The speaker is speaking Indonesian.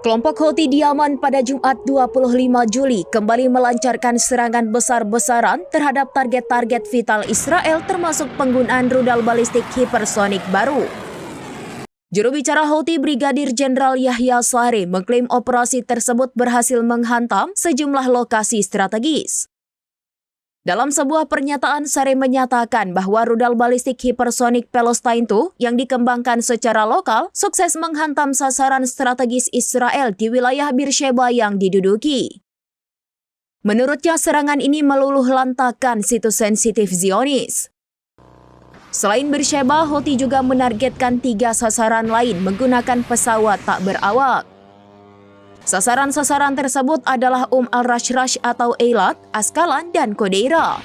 Kelompok Houthi di Yaman pada Jumat 25 Juli kembali melancarkan serangan besar-besaran terhadap target-target vital Israel termasuk penggunaan rudal balistik hipersonik baru. Juru bicara Houthi Brigadir Jenderal Yahya Sari mengklaim operasi tersebut berhasil menghantam sejumlah lokasi strategis. Dalam sebuah pernyataan, Sari menyatakan bahwa rudal balistik hipersonik Palestine II yang dikembangkan secara lokal sukses menghantam sasaran strategis Israel di wilayah Beersheba yang diduduki. Menurutnya, serangan ini meluluh lantakan situs sensitif Zionis. Selain Beersheba, Houthi juga menargetkan 3 sasaran lain menggunakan pesawat tak berawak. Sasaran-sasaran tersebut adalah al-Rashrash atau Eilat, Askalan, dan Kodeira.